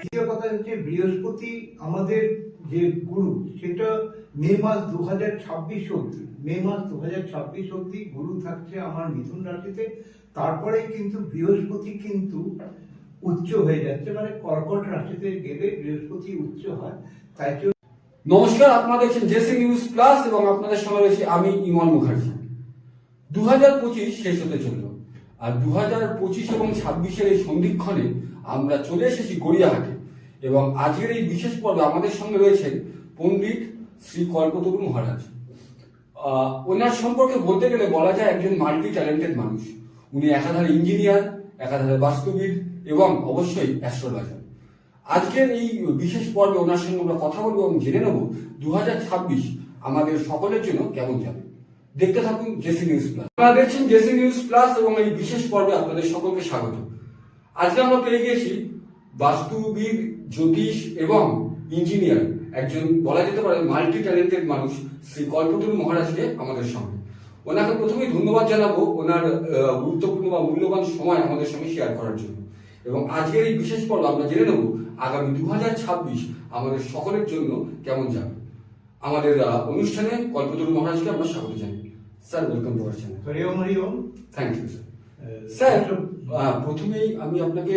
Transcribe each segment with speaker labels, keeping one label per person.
Speaker 1: দ্বিতীয় কথা হচ্ছে বৃহস্পতি আমাদের যে গুরু, সেটা মে মাস 2026 অব্দি, মে মাস 2026 অব্দি গুরু থাকছে আমার মিথুন রাশিতে। তারপরে কিন্তু বৃহস্পতি কিন্তু উচ্চ হয়ে যাচ্ছে, মানে কর্কট রাশিতে গেলে বৃহস্পতি উচ্চ হয়। তাই জন্য
Speaker 2: নমস্কার, আপনারা দেখছেন জেসি নিউজ প্লাস এবং আপনাদের সঙ্গে রয়েছি আমি ইমন মুখার্জি। 2025 শেষ হতে চলল, আর 2025 এবং 26-এর এই সন্ধিক্ষণে আমরা চলে এসেছি গড়িয়াহাটে। এবং আজকের এই বিশেষ পর্বে আমাদের সঙ্গে রয়েছেন পণ্ডিত শ্রী কল্পতরু মহারাজ। ওনার সম্পর্কে বলতে গেলে বলা যায় একজন মাল্টি ট্যালেন্টেড মানুষ। উনি একাধারে ইঞ্জিনিয়ার, একাধারে বাস্তুবিদ এবং অবশ্যই অ্যাস্ট্রোলজার। আজকের এই বিশেষ পর্বে ওনার সঙ্গে আমরা কথা বলবো এবং জেনে নেব 2026 আমাদের সকলের জন্য কেমন যাবে। দেখতে থাকুন জেসি নিউজ প্লাস। আপনারা দেখছেন জেসি নিউজ প্লাস এবং এই বিশেষ পর্বে আপনাদের সকলকে স্বাগত। আজকে আমরা পেয়ে গেছি বাস্তুবিদ, জ্যোতিষ এবং ইঞ্জিনিয়ার, একজন বলা যেতে পারে মাল্টি ট্যালেন্টেড মানুষ শ্রী কল্পতরু মহারাজকে আমাদের সঙ্গে। ওনাকে প্রথমেই ধন্যবাদ জানাবো ওনার গুরুত্বপূর্ণ বা মূল্যবান সময় আমাদের সঙ্গে শেয়ার করার জন্য। এবং আজকের এই বিশেষ পর্ব আমরা জেনে নেব আগামী 2026 আমাদের সকলের জন্য কেমন যাবে। আমাদের অনুষ্ঠানে কল্পতরু মহারাজকে আমরা স্বাগত জানাই। Sir, welcome to our channel.
Speaker 1: Thank you
Speaker 2: sir. Sir, প্রথমেই আমি আপনাকে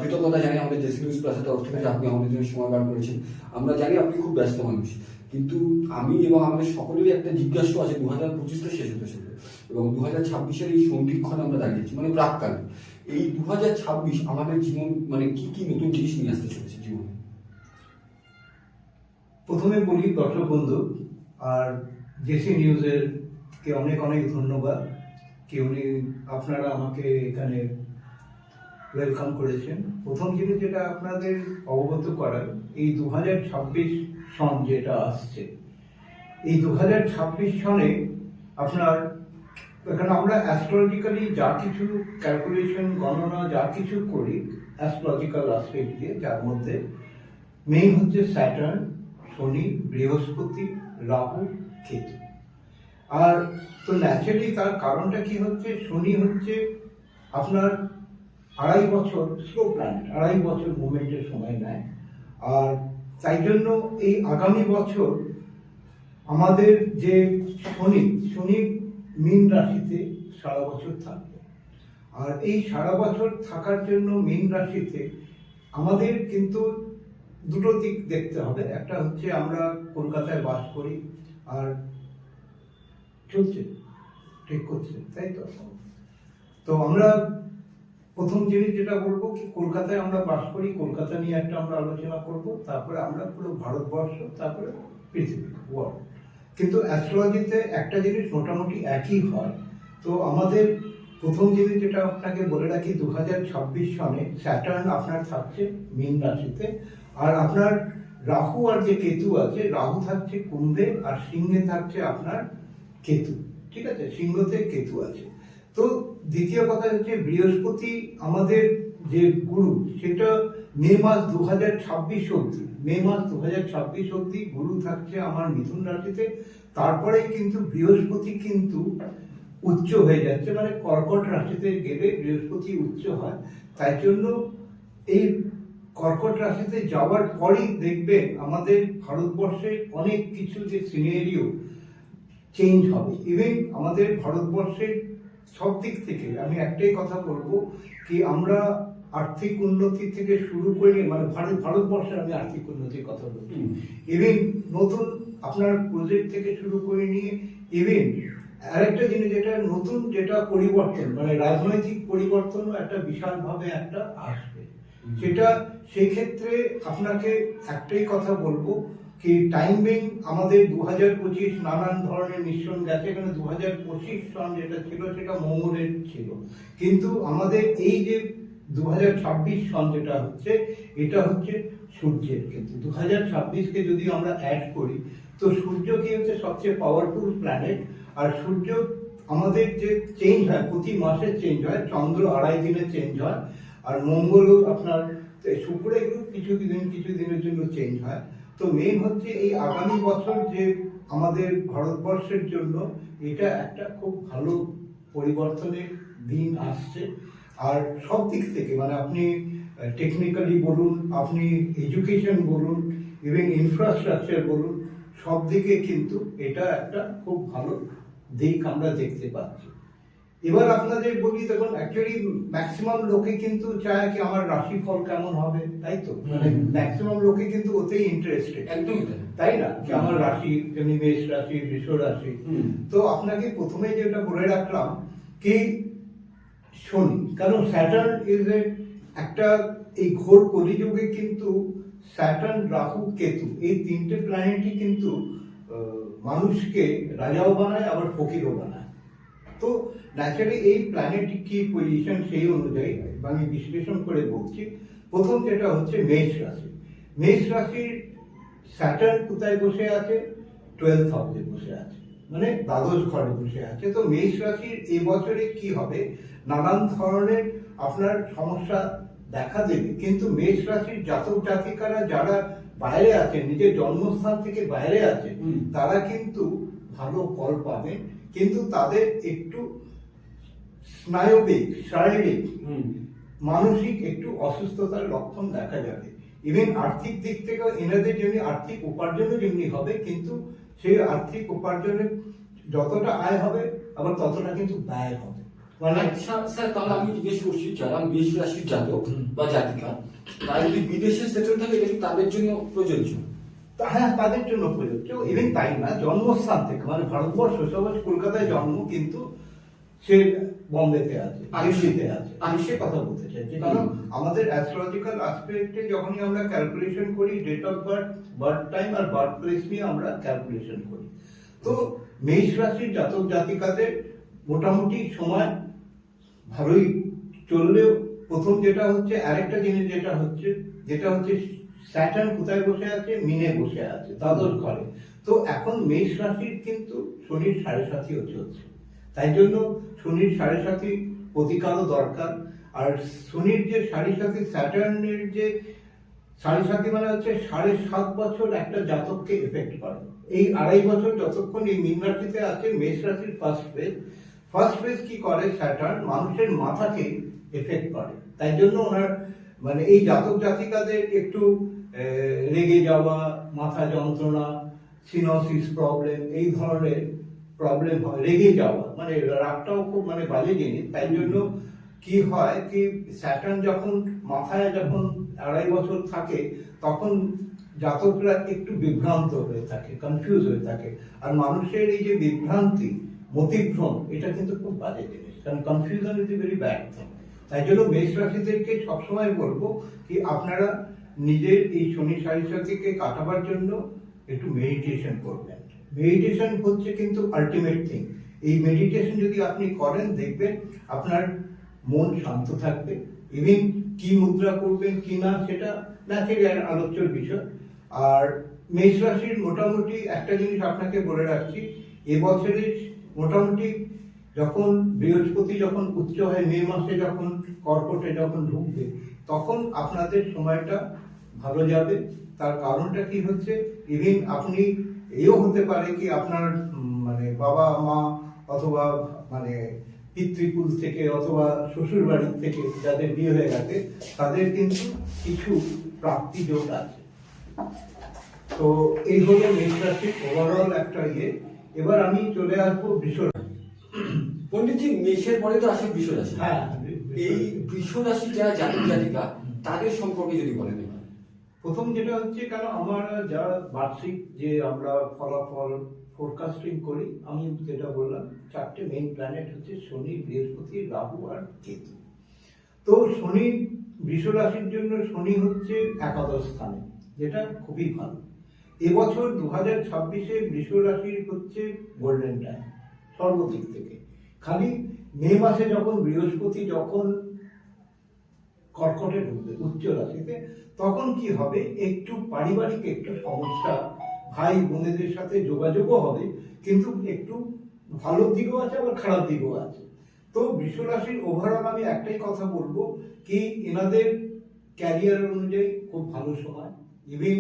Speaker 2: কৃতজ্ঞতা জানাই আমাদের জেসি নিউজ প্লাসের তরফ থেকে যে আপনি আমাদের জন্য সময় বার করেছেন। আমরা জানি আপনি খুব ব্যস্ত মানুষ, কিন্তু আমি এবং আমাদের সকলেরই একটা জিজ্ঞাসা আছে। 2025 শেষ হতে চলবে এবং 2026-এর এই সন্ধিক্ষণে আমরা দাঁড়িয়েছি, মানে প্রাক্কালে। এই 2026 আমাদের জীবন মানে কি কি নতুন জিনিস নিয়ে আসতে চলেছে জীবনে?
Speaker 1: প্রথমে বলি দর্শক বন্ধু আর জেসি নিউজের কে অনেক অনেক ধন্যবাদ কি উনি আপনারা আমাকে এখানে ওয়েলকাম করেছেন। প্রথম জিনিস যেটা আপনাদের অবগত করার, এই 2026 সন যেটা আসছে, এই 2026 সনে আপনার এখানে আমরা অ্যাস্ট্রোলজিক্যালি যা কিছু ক্যালকুলেশন, গণনা যা কিছু করি অ্যাস্ট্রোলজিক্যাল আসপেক্ট দিয়ে, যার মধ্যে মেইন হচ্ছে স্যাটার্ন, শনি, বৃহস্পতি, রাহু, কেতু। আর তো ন্যাচারালি তার কারণটা কি হচ্ছে, শনি হচ্ছে আপনার 2.5 বছর স্লো প্ল্যানেট, 2.5 বছর মুভমেন্টের সময় নেয়। আর তাই জন্য এই আগামী বছর আমাদের যে শনি মীন রাশিতে সারা বছর থাকবে। আর এই সারা বছর থাকার জন্য মীন রাশিতে আমাদের কিন্তু দুটো দিক দেখতে হবে। একটা হচ্ছে আমরা কলকাতায় বাস করি আর চলছে, ঠিক করছে, তাই তো? তো আমরা প্রথম জিনিস যেটা বলবো কি, কলকাতায় আমরা বাস করি, কলকাতা নিয়ে একটা আমরা আলোচনা করব, তারপরে আমরা পুরো ভারতবর্ষ, তারপরে পৃথিবী, ওয়ার্ল্ড। কিন্তু অ্যাস্ট্রোলজিতে একটা জিনিস মোটামুটি একই হয়। তো আমাদের প্রথম জিনিস যেটা আপনাকে বলে রাখি, 2026 সনে স্যাটার্ন আপনার থাকছে মীন রাশিতে। আর আপনার রাহু আর যে কেতু আছে, রাহু থাকছে কুম্ভে আর সিংহে থাকছে আপনার কেতু, ঠিক আছে? সিংহতে কেতু আছে। তো দ্বিতীয় কথা হচ্ছে বৃহস্পতি আমাদের যে গুরু, সেটা মে মাস 2026 অব্দি, মে মাস 2026 অব্দি গুরু থাকছে আমার মিথুন রাশিতে। তারপরে কিন্তু বৃহস্পতি কিন্তু উচ্চ হয়ে যাচ্ছে, মানে কর্কট রাশিতে গেলে বৃহস্পতি উচ্চ হয়। তাই জন্য এই কর্কট রাশিতে যাওয়ার পরই দেখবেন আমাদের ভারতবর্ষে অনেক কিছু যে সিনারিও চেঞ্জ হবে। ইভেন আমাদের ভারতবর্ষের সব দিক থেকে আমি একটাই কথা বলবো কি, আমরা আর্থিক উন্নতি থেকে শুরু করে, মানে ভারতবর্ষের আমি আর্থিক উন্নতির কথা বলছি, ইভেন নতুন আপনার প্রজেক্ট থেকে শুরু করে নিয়ে ইভেন আরেকটা জিনিস যেটা নতুন, যেটা পরিবর্তন, মানে রাজনৈতিক পরিবর্তনও একটা বিশালভাবে একটা আসবে। সেটা সেই ক্ষেত্রে আপনাকে একটাই কথা বলবো কি, টাইমিং আমাদের 2025 নানান ধরনের মিশ্রণ গেছে। এখানে 2025 সন যেটা ছিল সেটা মঙ্গলের ছিল, কিন্তু আমাদের এই যে 2026 সন যেটা হচ্ছে, এটা হচ্ছে সূর্যের। কিন্তু 2026-কে যদি আমরা অ্যাড করি, তো সূর্য কি হচ্ছে সবচেয়ে পাওয়ারফুল প্ল্যানেট। আর সূর্য আমাদের যে চেঞ্জ হয়, প্রতি মাসে চেঞ্জ হয়, চন্দ্র 2.5 দিনে চেঞ্জ হয়, আর মঙ্গলও আপনার, শুক্র এগুলো কিছু দিনের জন্য চেঞ্জ হয়। তো মেইন হচ্ছে এই আগামী বছর যে আমাদের ভারতবর্ষের জন্য এটা একটা খুব ভালো পরিবর্তনের দিন আসছে। আর সব দিক থেকে মানে আপনি টেকনিক্যালি বলুন, আপনি এডুকেশন বলুন, ইভেন ইনফ্রাস্ট্রাকচার বলুন, সব দিকে কিন্তু এটা একটা খুব ভালো দিক আমরা দেখতে পাচ্ছি। এবার আপনাদের বলি, দেখুন অ্যাকচুয়ালি ম্যাক্সিমাম লোকে কিন্তু চায় কি আমার রাশিফল কেমন হবে, তাই তো? মানে ম্যাক্সিমাম লোকে কিন্তু ওতেই ইন্টারেস্টেড,
Speaker 2: একদমই তাই।
Speaker 1: তাই না? যে আমার রাশি, যেমনি মেষ রাশি, বৃষ রাশি। তো আপনাকে প্রথমে যেটা বলে রাখলাম কি শনি, কারণ স্যাটার্ন ইজ একটা এই ঘোর কলিযুগে কিন্তু স্যাটার্ন, রাহু, কেতু এই তিনটে প্ল্যানেটই কিন্তু মানুষকে রাজাও বানায় আবার ফকিরও বানায়। তো ন্যাচারালি এই প্ল্যানেট কি পজিশন সেই অনুযায়ী আমি বিশ্লেষণ করে বলছি। প্রথম যেটা হচ্ছে মেষ রাশি। মেষ রাশির স্যাটার্ন কোথায় বসে আছে? 12th হাউসে বসে আছে, মানে দ্বাদশ ঘরে বসে আছে। তো মেষ রাশির এবছরে কি হবে? নানান ধরনের আপনার সমস্যা দেখা দেবে, কিন্তু মেষ রাশির জাতক জাতিকারা যারা বাইরে আছে, নিজের জন্মস্থান থেকে বাইরে আছে, তারা কিন্তু ভালো ফল পাবেন, কিন্তু তাদের একটু স্নায়বিক, শারীরিক, মানসিক একটু অসুস্থতার লক্ষণ দেখা যাবে। ইভেন আর্থিক দিক থেকেও এনাদের যেমনি আর্থিক উপার্জনও যেমনি হবে, কিন্তু সেই আর্থিক উপার্জনের যতটা আয় হবে আবার ততটা কিন্তু ব্যয় হবে। মানে
Speaker 2: আচ্ছা স্যার, তাহলে আমি জিজ্ঞেস করছি, যারা মেষ রাশির জাতক বা জাতিকা তারা যদি বিদেশে সেটেল থাকে, এটা কি তাদের জন্য প্রযোজ্য?
Speaker 1: হ্যাঁ, তাদের জন্য প্রযোজ্য। ইভেন তাই না, জন্মস্থান থেকে মানে ভারতবর্ষ, সবাই কলকাতায় জন্ম, কিন্তু সে বম্বেতে আছে, দিল্লিতে আছে, আমি সে কথা বলতে চাইছি। কারণ আমাদের অ্যাস্ট্রোলজিক্যাল অ্যাসপেক্টে যখনই আমরা ক্যালকুলেশন করি, date of birth, birth time আর বার্থ প্লেস নিয়ে আমরা ক্যালকুলেশন করি। তো মেষ রাশির জাতক জাতিকাদের মোটামুটি সময় ভালোই চললেও প্রথম যেটা হচ্ছে, আরেকটা জিনিস যেটা হচ্ছে স্যাটার্ন কোথায় বসে আছে? মিনে বসে আছে, দ্বাদশ ঘরে। তো এখন মেষ রাশির কিন্তু শনির সাড়ে-সাতিও চলছে, তাই জন্য শনির সাড়ে-সাতি প্রতিকারও দরকার। আর শনির যে সাড়ে-সাতি, স্যাটার্নের যে সাড়ে-সাতি মানে হচ্ছে 7.5 বছর একটা জাতককে এফেক্ট করে। এই 2.5 বছর যতক্ষণ এই মীন রাশিতে আছে, মেষ রাশির ফার্স্ট ফেজ কি করে? স্যাটার্ন মানুষের মাথাকে এফেক্ট করে, তাই জন্য ওনার মানে এই জাতক জাতিকাদের একটু রেগে যাওয়া, মাথা যন্ত্রণা, সিনোসিস প্রবলেম, এই ধরনের প্রবলেম হয়। রেগে যাওয়া মানে রাগটাও খুব মানে বাজে জিনিস। তাই জন্য কি হয় কি, স্যাটার্ন যখন মাথায় যখন 2.5 বছর থাকে, তখন জাতকরা একটু বিভ্রান্ত হয়ে থাকে, কনফিউজ হয়ে থাকে। আর মানুষের এই যে বিভ্রান্তি, মতিভ্রম, এটা কিন্তু খুব বাজে জিনিস, কারণ confusion is a very bad thing. তাই জন্য মেষ রাশিদেরকে সবসময় বলবো কি আপনারা নিজের এই শনি সাড়ে-সাতিকে কাটাবার জন্য একটু মেডিটেশন করবেন। মেডিটেশন হচ্ছে কিন্তু আলটিমেট থিং। এই মেডিটেশন যদি আপনি করেন, দেখবেন আপনার মন শান্ত থাকবে। ইভেন কি মুদ্রা করবেন কি না সেটা ন্যাচারালি আলোচ্যর বিষয়। আর মেষ রাশির মোটামুটি একটা জিনিস আপনাকে বলে রাখছি, এবছরে মোটামুটি যখন বৃহস্পতি যখন উচ্চ হয়, মে মাসে যখন কর্কটে যখন ঢুকবে, তখন আপনাদের সময়টা ভালো যাবে। তার কারণটা কি হচ্ছে, ইভেন আপনি এও হতে পারে কি আপনার মানে বাবা মা অথবা মানে পিতৃকুল থেকে অথবা শ্বশুর বাড়ির থেকে যাদের বিয়ে হয়ে গেছে, তাদের কিন্তু কিছু প্রাপ্তি যোগ আছে। তো এই হলো মেষ রাশির ওভারঅল একটা ইয়ে। এবার আমি চলে আসবো বৃষ রাশি।
Speaker 2: পণ্ডিতজি, মেষের পরে তো আসে বৃষ রাশি।
Speaker 1: হ্যাঁ,
Speaker 2: এই বৃষ রাশি যারা জাতক জাতিকা তাদের সম্পর্কে যদি বলেন।
Speaker 1: প্রথম যেটা হচ্ছে, কারণ আমরা যা বার্ষিক যে আমরা ফলাফল ফোরকাস্টিং করি, আমি যেটা বললাম 4টে মেইন প্ল্যানেট হচ্ছে শনি, বৃহস্পতি, রাহু আর কেতু। তো শনি, বৃষ রাশির জন্য শনি হচ্ছে একাদশ স্থানে, যেটা খুবই ভালো। এবছর 2026-এ বৃষ রাশির হচ্ছে গোল্ডেন টাইম সর্বদিক থেকে। খালি মে মাসে যখন বৃহস্পতি যখন কর্কটে ঢুকবে উচ্চ রাশিতে, তখন কি হবে, একটু পারিবারিক একটু সমস্যা, ভাই বোনেদের সাথে যোগাযোগও হবে, কিন্তু একটু ভালো দিকও আছে আবার খারাপ দিকও আছে। তো বৃষ রাশির ওভারঅল আমি একটাই কথা বলবো কি, এনাদের ক্যারিয়ার অনুযায়ী খুব ভালো সময়, ইভেন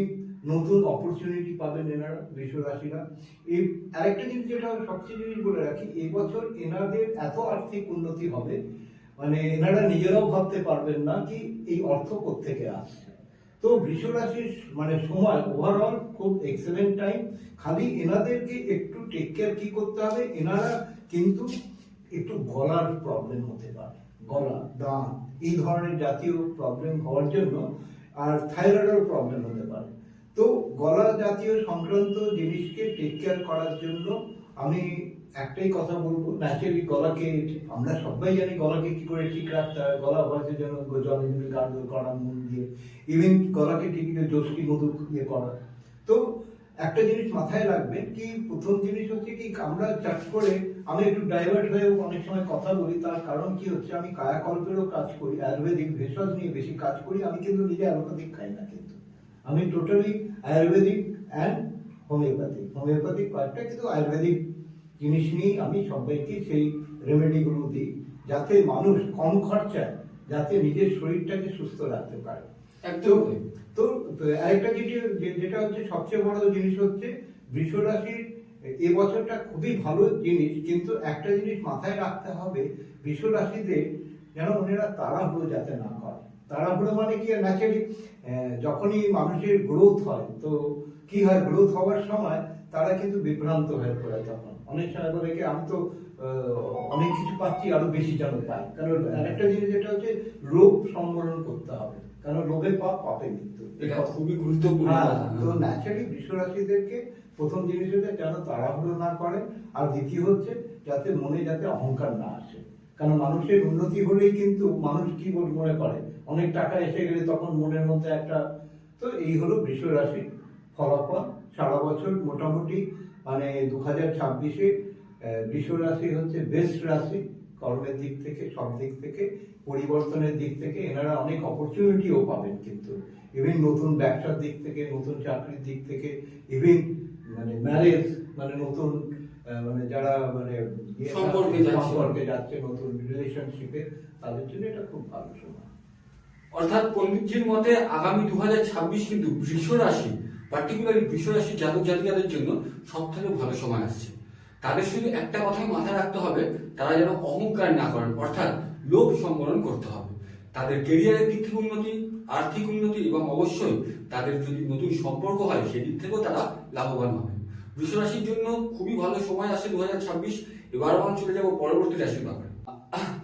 Speaker 1: নতুন অপরচুনিটি পাবেন এনারা বৃষ রাশিরা। এই আরেকটা জিনিস যেটা সবচেয়ে জিনিস বলে রাখি, এবছর এনাদের এত আর্থিক উন্নতি হবে মানে এনারা নিজেরাও ভাবতে পারবেন না কি এই অর্থ কোত্থেকে আসছে। তো বৃষ রাশির মানে সময় ওভারঅল খুব এক্সেলেন্ট টাইম। খালি এনাদেরকে একটু টেক কেয়ার কি করতে হবে, এনারা কিন্তু একটু গলার প্রবলেম হতে পারে, গলা দাঁত এই ধরনের জাতীয় প্রবলেম হওয়ার জন্য, আর থাইরয়েডের প্রবলেম হতে পারে। তো গলা জাতীয় সংক্রান্ত জিনিসকে টেক কেয়ার করার জন্য আমি একটাই কথা বলবো, ন্যাচারালি গলাকে আমরা সবাই জানি গলাকে কি করে ঠিক রাখতে হয়। গলা ভয়েসের জন্য জলে জলে গার্গল করা, মন দিয়ে ইভেন গলাকে ঠিক জোশকি মধু ইয়ে করা। তো একটা জিনিস মাথায় রাখবেন কি, প্রথম জিনিস হচ্ছে কি আমরা চাষ করে আমি একটু ডাইভার্ট হয়ে অনেক সময় কথা বলি, তার কারণ কি হচ্ছে আমি কায়াকল্পেরও কাজ করি, আয়ুর্বেদিক ভেষজ নিয়ে বেশি কাজ করি। আমি কিন্তু নিজে অ্যালোপ্যাথিক খাই না, কিন্তু আমি টোটালি আয়ুর্বেদিক অ্যান্ড হোমিওপ্যাথিক কয়েকটা কিন্তু আয়ুর্বেদিক জিনিস নিয়েই আমি সবাইকে সেই রেমেডিগুলো দিই, যাতে মানুষ কম খরচায় যাতে নিজের শরীরটাকে সুস্থ রাখতে পারে।
Speaker 2: একদম।
Speaker 1: তো আরেকটা যেটা হচ্ছে সবচেয়ে বড় জিনিস হচ্ছে বৃষ রাশির এবছরটা খুবই ভালো জিনিস, কিন্তু একটা জিনিস মাথায় রাখতে হবে, বৃষ রাশিতে যেন ওনারা তাড়াহুড়ো যাতে না করে। তাড়াহুড়ো মানে কি, ন্যাচারালি যখনই মানুষের গ্রোথ হয় তো কি হয়, গ্রোথ হওয়ার সময় তারা কিন্তু বিভ্রান্ত হয়ে পড়ে। তখন অনেক সময় বলে কি আমি তো অনেক কিছু পাচ্ছি, আরো বেশি যেন পাই। কারণ আরেকটা জিনিস যেটা হচ্ছে লোভ সম্বরণ করতে হবে, কারণ লোভে পাপ, পাপে মৃত্যু।
Speaker 2: এটা খুবই গুরুত্বপূর্ণ।
Speaker 1: তো ন্যাচারালি বৃষ রাশিদেরকে প্রথম জিনিস হচ্ছে যেন তাড়াহুড়ো না করে, আর দ্বিতীয় হচ্ছে যাতে মনে যাতে অহংকার না আসে। কারণ মানুষের উন্নতি হলেই কিন্তু মানুষ কি মনে করে, অনেক টাকা এসে গেলে তখন মনের মধ্যে একটা। তো এই হলো বৃষ রাশি ফলাফল সারা বছর মোটামুটি। মানে 2026-এ বৃষ রাশি হচ্ছে বেস্ট রাশি, কর্মের দিক থেকে, সব দিক থেকে, পরিবর্তনের দিক থেকে এনারা অনেক অপরচুনিটিও পাবেন, কিন্তু ইভেন নতুন ব্যবসার দিক থেকে, নতুন চাকরির দিক থেকে, ইভেন মানে ম্যারেজ মানে নতুন মানে যারা মানে সম্পর্কে যাচ্ছে, নতুন রিলেশনশিপে, তাদের জন্য এটা খুব ভালো সময়।
Speaker 2: অর্থাৎ পণ্ডিতজির মতে আগামী 2026 কিন্তু বৃষ রাশি, পার্টিকুলারলি বৃষ রাশি জাতক জাতিকাদের জন্য সব থেকে ভালো সময় আসছে। তাদের শুধু একটা কথাই মাথায় রাখতে হবে, তারা যেন অহংকার না করেন, অর্থাৎ লোভ সম্বরণ করতে হবে। তাদের কেরিয়ারের দিক থেকে উন্নতি, আর্থিক উন্নতি এবং অবশ্যই তাদের যদি নতুন সম্পর্ক হয় সেদিক থেকেও তারা লাভবান হবে। বৃষ রাশির জন্য খুবই ভালো সময় আসে 2026। এবার আমরা চলে যাব পরবর্তী রাশির ব্যাপারে।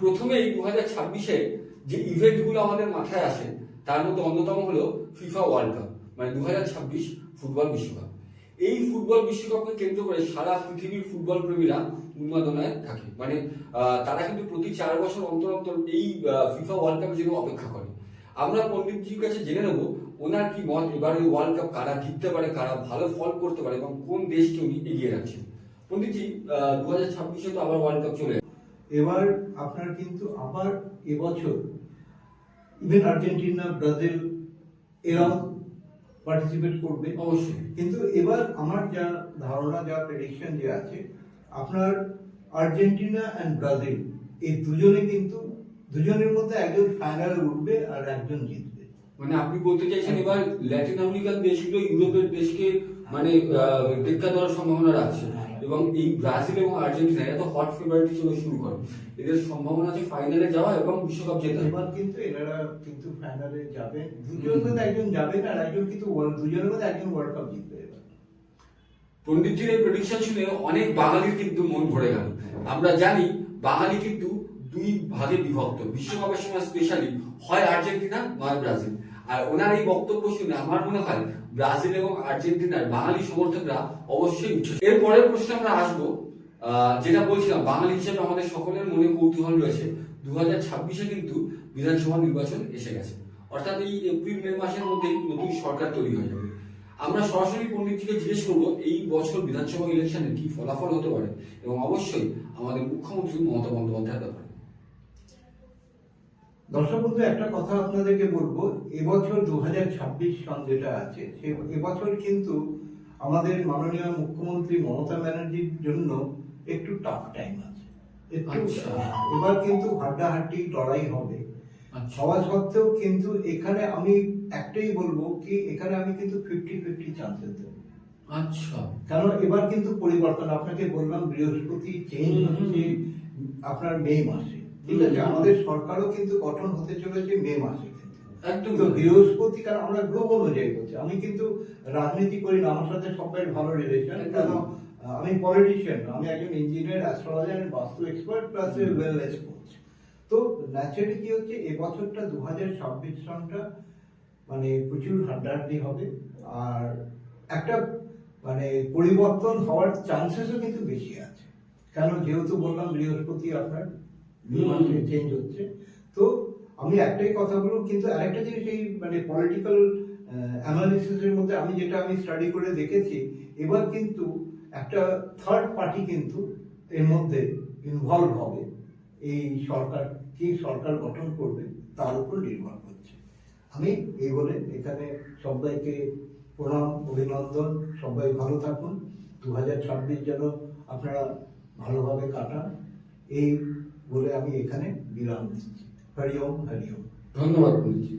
Speaker 2: প্রথমেই 2026-এ যে ইভেন্টগুলো আমাদের মাথায় আসে তার মধ্যে অন্যতম হলো ফিফা ওয়ার্ল্ড কাপ, মানে 2026 ফুটবল বিশ্বকাপ। এই ফুটবল বিশ্বকাপকে কেন্দ্র করে সারা পৃথিবীর ফুটবল প্রেমীরা উন্মাদনায় থাকে। মানে তারা কিন্তু প্রতি 4 বছর অন্তর অন্তর এই ফিফা ওয়ার্ল্ড কাপের জন্য অপেক্ষা করে। আমরা পণ্ডিতজির কাছে জেনে নেব ওনার কি মত, এবার এই ওয়ার্ল্ড কাপ কারা জিততে পারে, কারা ভালো ফল করতে পারে এবং কোন দেশকে উনি এগিয়ে রাখছেন। পণ্ডিতজি, 2026-এ তো আবার ওয়ার্ল্ড কাপ চলে,
Speaker 1: এবার আপনার কিন্তু আবার এবছর ইভেন আর্জেন্টিনা, ব্রাজিল এরাও পার্টিসিপেট করবে
Speaker 2: অবশ্যই।
Speaker 1: কিন্তু এবার আমার যা ধারণা, যা প্রেডিকশন যে আছে, আপনার আর্জেন্টিনা এন্ড ব্রাজিল এই দুজনে কিন্তু দুজনের মধ্যে একজন ফাইনালে উঠবে আর একজন জিতবে।
Speaker 2: মানে আপনি বলতে চাইছেন এবার ল্যাটিন আমেরিকান দেশগুলো ইউরোপের দেশকে মানে টেক্কা দেওয়ার সম্ভাবনা রাখছে, এবং এই ব্রাজিল এবং আর্জেন্টিনা এত হট ফেভারিট হিসেবে শুরু করে, এদের সম্ভাবনা আছে ফাইনালে যাওয়া এবং বিশ্বকাপ জেতা।
Speaker 1: এবার কিন্তু এনারা কিন্তু ফাইনালে যাবে, দুজনের মধ্যে একজন যাবে না, আর একজন কিন্তু দুজনের মধ্যে একজন ওয়ার্ল্ড কাপ জিতবে এবার।
Speaker 2: পণ্ডিতজির এই প্রেডিকশন শুনে অনেক বাঙালির কিন্তু মন ভরে গেল। আমরা জানি বাঙালি কিন্তু দুই ভাগে বিভক্ত, বিশ্বকাপের সময় স্পেশালি হয় আর্জেন্টিনা নয় ব্রাজিল। আর ওনার এই বক্তব্য শুনে আমার মনে হয় ব্রাজিল এবং আর্জেন্টিনার বাঙালি সমর্থকরা অবশ্যই উচ্ছ্বসিত। এর পরের প্রশ্নে আমরা আসবো, যেটা বলছিলাম বাঙালি হিসেবে আমাদের সকলের মনে কৌতূহল রয়েছে। 2026-এ কিন্তু বিধানসভা নির্বাচন এসে গেছে, অর্থাৎ এই এপ্রিল মে মাসের মধ্যেই নতুন সরকার তৈরি হয়ে যাবে। আমরা সরাসরি পণ্ডিতজিকে জিজ্ঞেস করবো এই বছর বিধানসভা ইলেকশনে কি ফলাফল হতে পারে এবং অবশ্যই আমাদের মুখ্যমন্ত্রী মমতা বন্দ্যোপাধ্যায়ের ব্যাপারে।
Speaker 1: দর্শক বন্ধু, একটা কথা আপনাদেরকে বলবো, এবছর 2026 সন যেটা আছে, এবছর কিন্তু আমাদের মাননীয় মুখ্যমন্ত্রী মমতা ব্যানার্জির জন্য একটু টাফ টাইম আছে। এবার কিন্তু হাড্ডাহাড্ডি লড়াই হবে। হওয়া সত্ত্বেও কিন্তু এখানে আমি একটাই বলবো কি, এখানে আমি কিন্তু 50-50 চান্সেস দেব।
Speaker 2: আচ্ছা,
Speaker 1: কারণ এবার কিন্তু পরিবর্তন, আপনাকে বললাম বৃহস্পতি চেঞ্জ হচ্ছে আপনার মে মাসে। ঠিক আছে, আমাদের সরকারও কিন্তু গঠন হতে চলেছে মে মাসে।
Speaker 2: একদম
Speaker 1: তো বৃহস্পতি, কারণ আমরা গ্রহ অনুযায়ী করছি, আমি কিন্তু রাজনীতি করি না, আমার সাথে সবাই ভালো রিলেশন, কেন আমি পলিটিশিয়ান না, আমি একজন ইঞ্জিনিয়ার, অ্যাস্ট্রোলজার, বাস্তু এক্সপার্ট প্লাস ওয়েলনেস কোচ। তো ন্যাচারালি কি হচ্ছে, এবছরটা 2026 সনটা মানে প্রচুর হাড্ডাহাড্ডি হবে, আর একটা মানে পরিবর্তন হওয়ার চান্সেসও কিন্তু বেশি আছে, কেন যেহেতু বললাম বৃহস্পতি আপনার চেঞ্জ হচ্ছে। তো আমি একটাই কথা বলবো, কিন্তু আরেকটা জিনিস, এই মানে পলিটিক্যাল অ্যানালিসিসের মধ্যে আমি স্টাডি করে দেখেছি, এবার কিন্তু একটা থার্ড পার্টি কিন্তু এর মধ্যে ইনভলভ হবে, এই সরকার কি সরকার গঠন করবে তার উপর নির্ভর করছে। আমি এই বলে এখানে সবাইকে প্রণাম, অভিনন্দন, সবাই ভালো থাকুন, 2026 যেন আপনারা ভালোভাবে কাটান, এই বলে আমি এখানে বিরাম দিচ্ছি। হরি ওম, হরি ওম।
Speaker 2: ধন্যবাদ পণ্ডিতজি।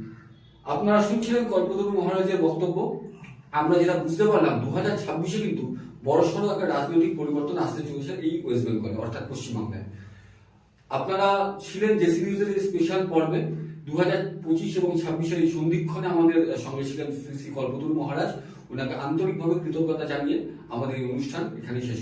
Speaker 2: আপনারা শুনছিলেন কল্পতরু মহারাজের বক্তব্য। আমরা যেটা বুঝতে পারলাম, 2026-এ কিন্তু বড়সড় একটা রাজনৈতিক পরিবর্তন আসতে চলেছে এই ওয়েস্ট বেঙ্গলে, অর্থাৎ পশ্চিমবাংলায়। আপনারা ছিলেন জেসি নিউজের এই স্পেশাল পর্বে। 2025 এবং 26-এর এই সন্ধিক্ষণে আমাদের সঙ্গে ছিলেন শ্রী শ্রী কল্পতরু মহারাজ। ওনাকে আন্তরিকভাবে কৃতজ্ঞতা জানিয়ে আমাদের এই অনুষ্ঠান এখানেই শেষ